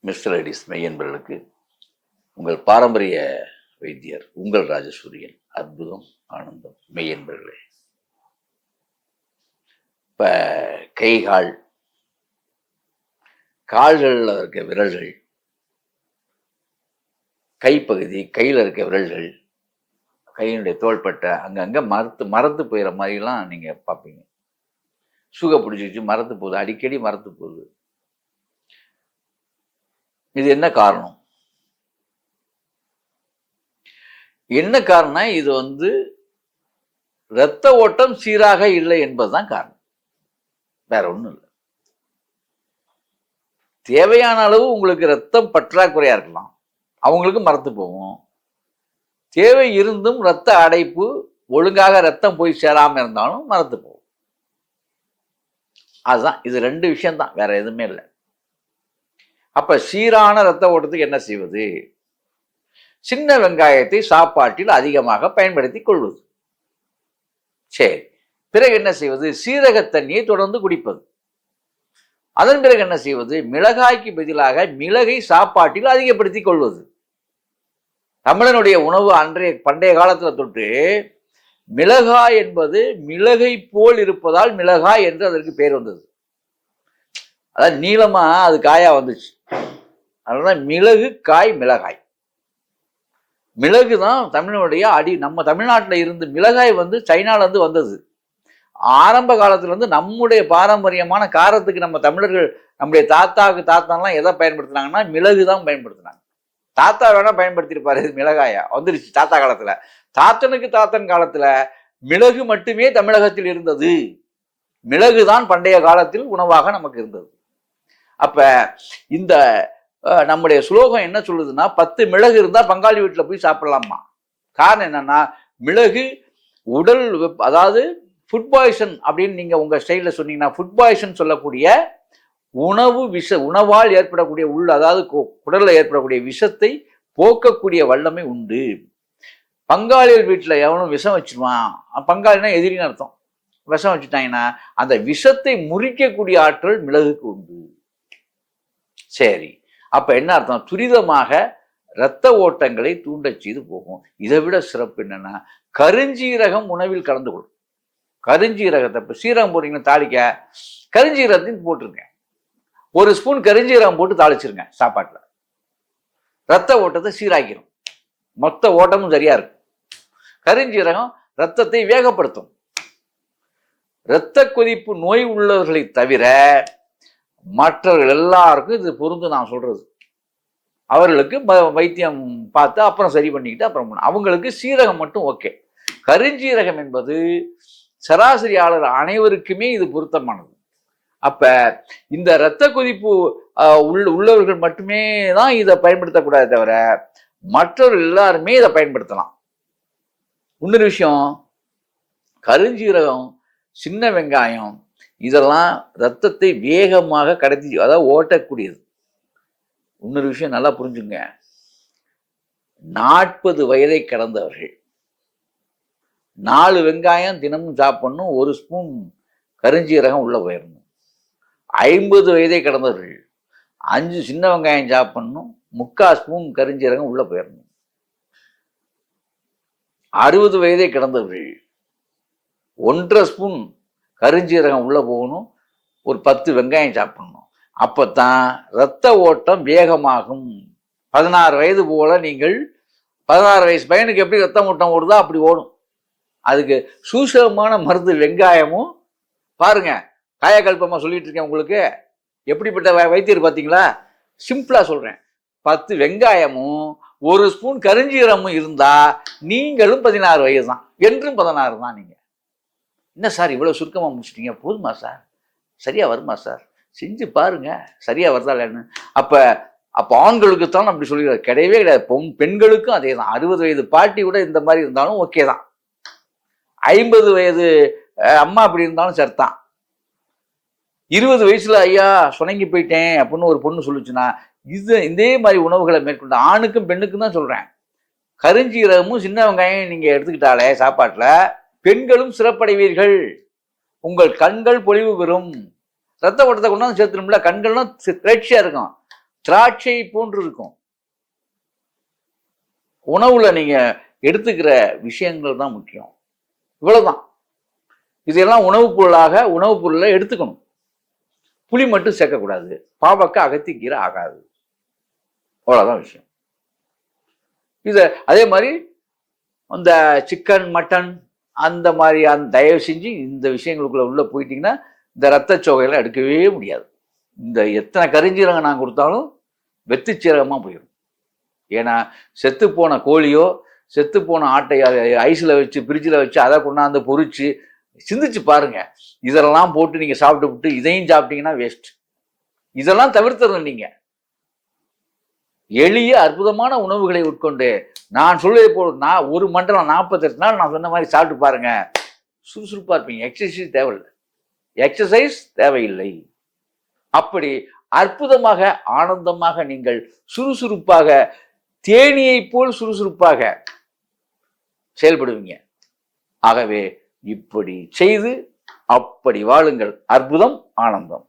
Mister ladies மெய்யன்பர்களுக்கு உங்கள் பாரம்பரிய வைத்தியர் உங்கள் ராஜசூரியன். அற்புதம், ஆனந்தம் மெய்யன்பர்களே. இப்போ கைகால், கால்களில் இருக்க விரல்கள், கைப்பகுதி, கையில் இருக்க விரல்கள், கையினுடைய தோள்பட்டை அங்கங்கே மரத்து போயிடுற மாதிரிலாம் நீங்கள் பார்ப்பீங்க. சுகை பிடிச்சிச்சு மரத்து போகுது, அடிக்கடி மரத்து போகுது. இது என்ன காரணம்? என்ன காரணம்? இது இரத்த ஓட்டம் சீராக இல்லை என்பதுதான் காரணம், வேற ஒண்ணும் இல்லை. தேவையான அளவு உங்களுக்கு ரத்தம் பற்றாக்குறையா இருக்கலாம், அவங்களுக்கு மரத்து போகும். தேவை இருந்தும் இரத்த அடைப்பு, ஒழுங்காக ரத்தம் போய் சேராம இருந்தாலும் மரத்து போகும். அதுதான், இது ரெண்டு விஷயம்தான், வேற எதுவுமே இல்லை. அப்ப சீரான இரத்த ஓட்டத்துக்கு என்ன செய்வது? சின்ன வெங்காயத்தை சாப்பாட்டில் அதிகமாக பயன்படுத்தி கொள்வது. சரி, பிறகு என்ன செய்வது? சீரக தண்ணியை தொடர்ந்து குடிப்பது. அதன் பிறகு என்ன செய்வது? மிளகாய்க்கு பதிலாக மிளகை சாப்பாட்டில் அதிகப்படுத்திக் கொள்வது. தமிழனுடைய உணவு பண்டைய காலத்துல தொட்டு மிளகாய் என்பது மிளகை போல் இருப்பதால் மிளகாய் என்று அதற்கு பேர் வந்தது. அதாவது நீளமா அது காயா வந்துச்சு, அதனால மிளகு காய் மிளகாய். மிளகு தான் தமிழனுடைய நம்ம தமிழ்நாட்டில் இருந்து மிளகாய் சைனால இருந்து வந்தது. ஆரம்ப காலத்துல நம்முடைய பாரம்பரியமான காரத்துக்கு நம்ம தமிழர்கள், நம்முடைய தாத்தாலாம் எதை பயன்படுத்தினாங்கன்னா மிளகு தான் பயன்படுத்தினாங்க. தாத்தா வேணா பயன்படுத்தியிருப்பாரு, மிளகாயா வந்துருச்சு தாத்தா காலத்துல. தாத்தன் காலத்துல மிளகு மட்டுமே தமிழகத்தில் இருந்தது. மிளகுதான் பண்டைய காலத்தில் உணவாக நமக்கு இருந்தது. அப்ப இந்த நம்முடைய சுலோகம் என்ன சொல்லுதுன்னா, 10 மிளகு இருந்தா பங்காளி வீட்டுல போய் சாப்பிடலாமா. காரணம் என்னன்னா, மிளகு உடல் அதாவது ஃபுட் பாய்சன் அப்படின்னு நீங்க உங்க ஸ்டைல சொன்னீங்கன்னா, ஃபுட் பாய்சன் சொல்லக்கூடிய உணவால் ஏற்படக்கூடிய அதாவது குடல்ல ஏற்படக்கூடிய விஷத்தை போக்கக்கூடிய வல்லமை உண்டு. பங்காளிகள் வீட்டுல எவனும் விஷம் வச்சிருவான், பங்காளினா எதிரின்னு அர்த்தம். விஷம் வச்சுட்டாங்கன்னா அந்த விஷத்தை முறிக்கக்கூடிய ஆற்றல் மிளகுக்கு உண்டு. சரி, அப்ப என்ன அர்த்தம்? துரிதமாக இரத்த ஓட்டங்களை தூண்டச் செய்து போகும். இதை விட சிறப்பு என்னன்னா, கருஞ்சீரகம் உணவில் கலந்து கொள்ளும். கருஞ்சீரகத்தை இப்ப சீரகம் போடுறீங்கன்னா தாளிக்க, கருஞ்சீரகத்தையும் போட்டுருங்க. 1 ஸ்பூன் கருஞ்சீரகம் போட்டு தாளிச்சிருங்க சாப்பாட்டுல. இரத்த ஓட்டத்தை சீராக்கிடும், மொத்த ஓட்டமும் சரியா இருக்கும். கருஞ்சீரகம் இரத்தத்தை வேகப்படுத்தும். இரத்த கொதிப்பு நோய் உள்ளவர்களை தவிர மற்றவர்கள் எல்லாருக்கும் இது பொருந்து. நான் சொல்றது அவர்களுக்கு வைத்தியம் பார்த்து அப்புறம் சரி பண்ணிக்கிட்டு அப்புறம் அவங்களுக்கு சீரகம் மட்டும் ஓகே. கருஞ்சீரகம் என்பது சராசரியாளர் அனைவருக்குமே இது பொருத்தமானது. அப்ப இந்த இரத்த கொதிப்பு உள்ளவர்கள் மட்டுமே தான் இதை பயன்படுத்தக்கூடாது தவிர மற்றவர்கள் எல்லாருமே இதை பயன்படுத்தலாம். இன்னொரு விஷயம், கருஞ்சீரகம், சின்ன வெங்காயம் இதெல்லாம் ரத்தத்தை வேகமாக கடத்தி, அதாவது ஓட்டக்கூடியது. இன்னொரு விஷயம் நல்லா புரிஞ்சுங்க, 40 வயதை கடந்தவர்கள் 4 வெங்காயம் தினமும் சாப்பிடணும், 1 ஸ்பூன் கருஞ்சீரகம் உள்ள போயிடணும். 50 வயதை கடந்தவர்கள் 5 சின்ன வெங்காயம் சாப்பிடணும், 3/4 ஸ்பூன் கருஞ்சீரகம் உள்ள போயிடணும். 60 வயதை கடந்தவர்கள் 1.5 ஸ்பூன் கருஞ்சீரகம் உள்ள போகணும், ஒரு 10 வெங்காயம் சாப்பிடணும். அப்பத்தான் இரத்த ஓட்டம் வேகமாகும். 16 வயது போல நீங்கள் 16 வயசு பையனுக்கு எப்படி ரத்த ஓட்டம் ஓடுதோ அப்படி ஓடும். அதுக்கு சூசகமான மருந்து வெங்காயமும். பாருங்க, காயக்கல்பமா சொல்லிட்டு இருக்கேன் உங்களுக்கு. எப்படிப்பட்ட வைத்தியர் பார்த்தீங்களா? சிம்பிளா சொல்றேன், 10 வெங்காயமும் 1 ஸ்பூன் கருஞ்சீரகமும் இருந்தா நீங்களும் 16 வயது தான், என்றும் 16 தான். நீங்க என்ன சார் இவ்வளவு சுருக்கமா முடிச்சிட்டீங்க? போதுமா சார்? சரியா வருமா சார்? செஞ்சு பாருங்க, சரியா வருதா இல்லைன்னு. அப்ப ஆண்களுக்கு தான் அப்படி சொல்லிடுறாரு, கிடையவே கிடையாது. பெண்களுக்கும் அதே தான். 60 வயது பாட்டி கூட இந்த மாதிரி இருந்தாலும் ஓகே தான். 50 வயது அம்மா அப்படி இருந்தாலும் சரிதான். 20 வயசுல ஐயா சுணங்கி போயிட்டேன் அப்படின்னு ஒரு பொண்ணு சொல்லுச்சுன்னா, இதே மாதிரி உணவுகளை மேற்கொண்ட ஆணுக்கும் பெண்ணுக்கும் தான் சொல்றேன். கருஞ்சீரகமும் சின்ன வெங்காயம் நீங்க எடுத்துக்கிட்டாலே சாப்பாட்டுல பெண்களும் சிறப்படைவீர்கள். உங்கள் கண்கள் பொலிவு பெறும். ரத்த ஓட்டத்தை கொண்டாந்து சேர்த்துணும்ல, கண்கள்லாம் திரட்சியா இருக்கும். திராட்சை போன்று இருக்கும். உணவுல நீங்க எடுத்துக்கிற விஷயங்கள் தான் முக்கியம். இவ்வளவுதான். இதெல்லாம் உணவுப் பொருளை எடுத்துக்கணும். புளி மட்டும் சேர்க்கக்கூடாது. பாவக்காய் அகத்திக்கீரை ஆகாது. அவ்வளவுதான் விஷயம். அதே மாதிரி அந்த சிக்கன் மட்டன் அந்த மாதிரி தயவு செஞ்சு இந்த விஷயங்களுக்குள்ள உள்ள போயிட்டீங்கன்னா இந்த ரத்த சோகையெல்லாம் எடுக்கவே முடியாது. இந்த எத்தனை கரிஞ்சீரகம் நான் கொடுத்தாலும் வெத்துச்சீரகமா போயிடும். ஏன்னா செத்து போன கோழியோ செத்து போன ஆட்டை ஐஸ்ல வச்சு ஃப்ரிட்ஜில் வச்சு அதை கொண்டாந்து பொறிச்சு சிந்திச்சு பாருங்க. இதெல்லாம் போட்டு நீங்க சாப்பிட்டு விட்டு இதையும் சாப்பிட்டீங்கன்னா வேஸ்ட். இதெல்லாம் தவிர்த்துறணும். நீங்க எளிய அற்புதமான உணவுகளை உட்கொண்டு நான் சொல்வதை போல் ஒரு மண்டலம் 48 நாள் நான் சொன்ன மாதிரி சாப்பிட்டு பாருங்க, சுறுசுறுப்பா இருப்பீங்க. எக்ஸசைஸ் தேவையில்லை. அப்படி அற்புதமாக ஆனந்தமாக நீங்கள் சுறுசுறுப்பாக தேனியை போல் சுறுசுறுப்பாக செயல்படுவீங்க. ஆகவே இப்படி செய்து அப்படி வாழுங்கள். அற்புதம், ஆனந்தம்.